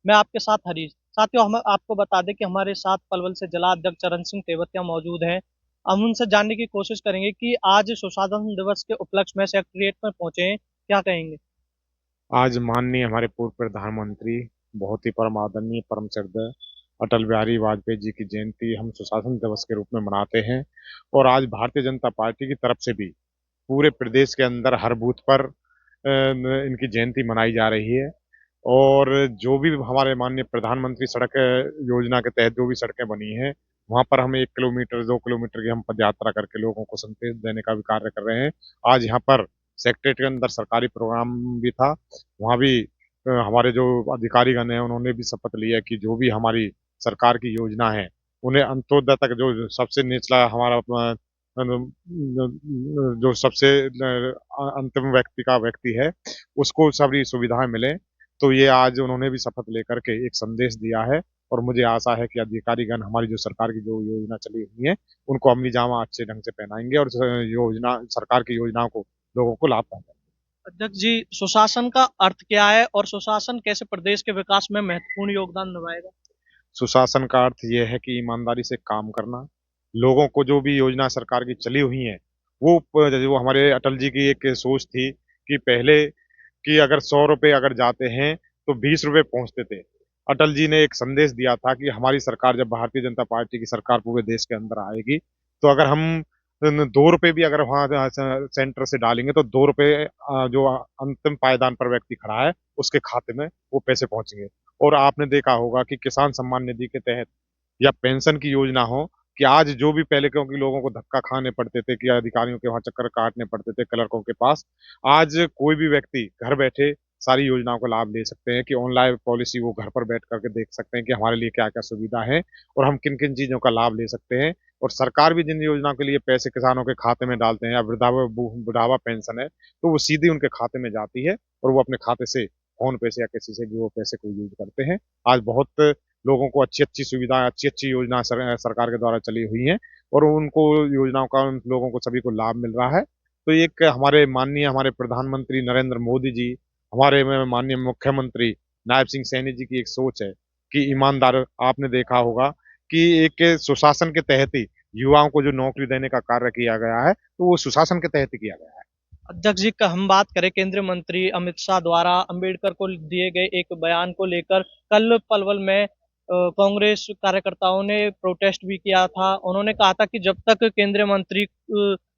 मैं आपके साथ हरीश। साथियों, हम आपको बता दें कि हमारे साथ पलवल से जिला अध्यक्ष चरण सिंह तेवतिया मौजूद हैं। हम उनसे जानने की कोशिश करेंगे कि आज सुशासन दिवस के उपलक्ष्य में सेक्रेटेरिएट में पहुंचे हैं, क्या कहेंगे? आज माननीय हमारे पूर्व प्रधानमंत्री, बहुत ही परम आदरणीय परम श्रद्धेय अटल बिहारी वाजपेयी जी की जयंती हम सुशासन दिवस के रूप में मनाते हैं। और आज भारतीय जनता पार्टी की तरफ से भी पूरे प्रदेश के अंदर हर बूथ पर इनकी जयंती मनाई जा रही है। और जो भी हमारे माननीय प्रधानमंत्री सड़क योजना के तहत जो भी सड़कें बनी हैं, वहां पर हम 1 किलोमीटर 2 किलोमीटर की हम पद यात्रा करके लोगों को संदेश देने का भी कार्य कर रहे हैं। आज यहाँ पर सेक्रेटरी के अंदर सरकारी प्रोग्राम भी था। वहाँ भी हमारे जो अधिकारीगण हैं उन्होंने भी शपथ लिया कि जो भी हमारी सरकार की योजना है उन्हें अंत्योदय तक, जो सबसे निचला हमारा जो सबसे अंतिम व्यक्ति का व्यक्ति है, उसको सभी सुविधाएं मिले। तो ये आज उन्होंने भी शपथ लेकर के एक संदेश दिया है। और मुझे आशा है कि अधिकारीगण हमारी जो सरकार की जो योजना चली हुई है उनको अमली जामा अच्छे ढंग से पहनाएंगे और योजना सरकार की योजनाओं को लोगों को लाभ पहुंचाएंगे। अध्यक्ष जी, सुशासन का अर्थ क्या है और सुशासन कैसे प्रदेश के विकास में महत्वपूर्ण योगदान निभाएगा? सुशासन का अर्थ यह है कि ईमानदारी से काम करना, लोगों को जो भी योजना सरकार की चली हुई है वो हमारे अटल जी की एक सोच थी कि पहले कि अगर 100 रुपए अगर जाते हैं तो 20 रुपए पहुंचते थे। अटल जी ने एक संदेश दिया था कि हमारी सरकार, जब भारतीय जनता पार्टी की सरकार पूरे देश के अंदर आएगी, तो अगर हम 2 रुपए भी अगर वहां सेंटर से डालेंगे तो 2 रुपए जो अंतिम पायदान पर व्यक्ति खड़ा है उसके खाते में वो पैसे पहुंचेंगे। और आपने देखा होगा कि किसान सम्मान निधि के तहत या पेंशन की योजना हो, कि आज जो भी पहले, क्योंकि लोगों को धक्का खाने पड़ते थे कि अधिकारियों के वहां चक्कर काटने पड़ते थे क्लर्कों के पास, आज कोई भी व्यक्ति घर बैठे सारी योजनाओं का लाभ ले सकते हैं। कि ऑनलाइन पॉलिसी वो घर पर बैठ करके देख सकते हैं कि हमारे लिए क्या क्या सुविधा है और हम किन किन चीजों का लाभ ले सकते हैं। और सरकार भी जिन योजनाओं के लिए पैसे किसानों के खाते में डालते हैं, या बुढ़ावा पेंशन है, तो वो सीधी उनके खाते में जाती है और वो अपने खाते से फोन पे से या किसी से भी वो पैसे को यूज करते हैं। आज बहुत लोगों को अच्छी अच्छी सुविधाएं, अच्छी अच्छी योजना सरकार के द्वारा चली हुई हैं और उनको योजनाओं का उन लोगों को सभी को लाभ मिल रहा है। तो एक हमारे प्रधानमंत्री नरेंद्र मोदी जी, हमारे माननीय मुख्यमंत्री नायब सिंह सैनी जी की एक सोच है कि ईमानदार, आपने देखा होगा कि एक सुशासन के तहत ही युवाओं को जो नौकरी देने का कार्य किया गया है, तो वो सुशासन के तहत ही किया गया है। अध्यक्ष जी, का हम बात करें केंद्रीय मंत्री अमित शाह द्वारा अंबेडकर को दिए गए एक बयान को लेकर कल पलवल में कांग्रेस कार्यकर्ताओं ने प्रोटेस्ट भी किया था। उन्होंने कहा था कि जब तक केंद्रीय मंत्री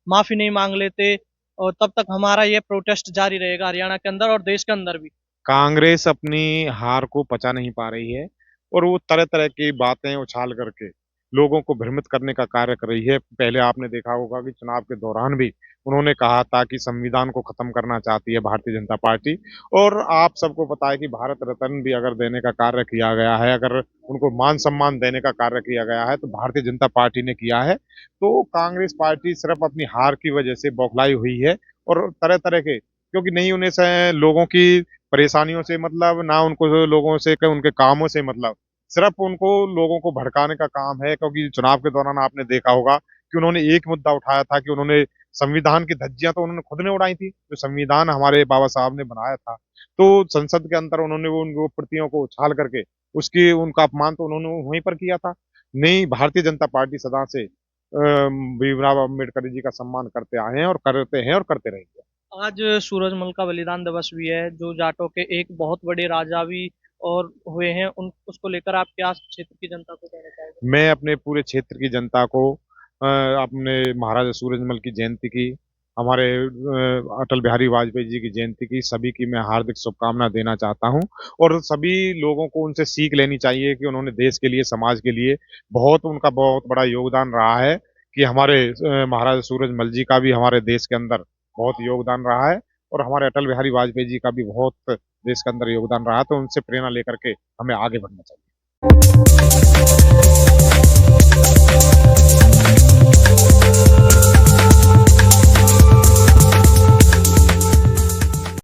माफी नहीं मांग लेते और तब तक हमारा ये प्रोटेस्ट जारी रहेगा, हरियाणा के अंदर और देश के अंदर भी। कांग्रेस अपनी हार को पचा नहीं पा रही है और वो तरह तरह की बातें उछाल करके लोगों को भ्रमित करने का कार्य कर रही है। पहले आपने देखा होगा कि चुनाव के दौरान भी उन्होंने कहा था कि संविधान को खत्म करना चाहती है भारतीय जनता पार्टी। और आप सबको पता है कि भारत रत्न भी अगर देने का कार्य किया गया है, अगर उनको मान सम्मान देने का कार्य किया गया है, तो भारतीय जनता पार्टी ने किया है। तो कांग्रेस पार्टी सिर्फ अपनी हार की वजह से बौखलाई हुई है और तरह तरह के, क्योंकि नहीं उन्हें से लोगों की परेशानियों से मतलब, ना उनको लोगों से उनके कामों से मतलब, सिर्फ उनको लोगों को भड़काने का काम है। क्योंकि चुनाव के दौरान आपने देखा होगा कि उन्होंने एक मुद्दा उठाया था कि उन्होंने संविधान की धज्जियां तो उन्होंने खुद ने उड़ाई थी, जो संविधान हमारे बाबा साहब ने बनाया था। तो संसद के अंदर उन्होंने वो प्रतियों को उछाल करके उसकी उनका अपमान तो उन्होंने वहीं पर किया था। नहीं, भारतीय जनता पार्टी सदा से भीमराव अम्बेडकर जी का सम्मान करते आए हैं और करते हैं और करते रहेंगे। आज सूरजमल का बलिदान दिवस भी है, जो जाटों के एक बहुत बड़े राजा भी और हुए हैं। उन उसको लेकर आप क्या क्षेत्र की जनता को कहना चाहोगे? मैं अपने पूरे क्षेत्र की जनता को अपने महाराजा सूरजमल की जयंती की, हमारे अटल बिहारी वाजपेयी जी की जयंती की, सभी की मैं हार्दिक शुभकामना देना चाहता हूं। और सभी लोगों को उनसे सीख लेनी चाहिए कि उन्होंने देश के लिए, समाज के लिए उनका बहुत बड़ा योगदान रहा है। कि हमारे महाराजा सूरजमल जी का भी हमारे देश के अंदर बहुत योगदान रहा है और हमारे अटल बिहारी वाजपेयी जी का भी बहुत देश के अंदर योगदान रहा है। तो उनसे प्रेरणा लेकर के हमें आगे बढ़ना चाहिए।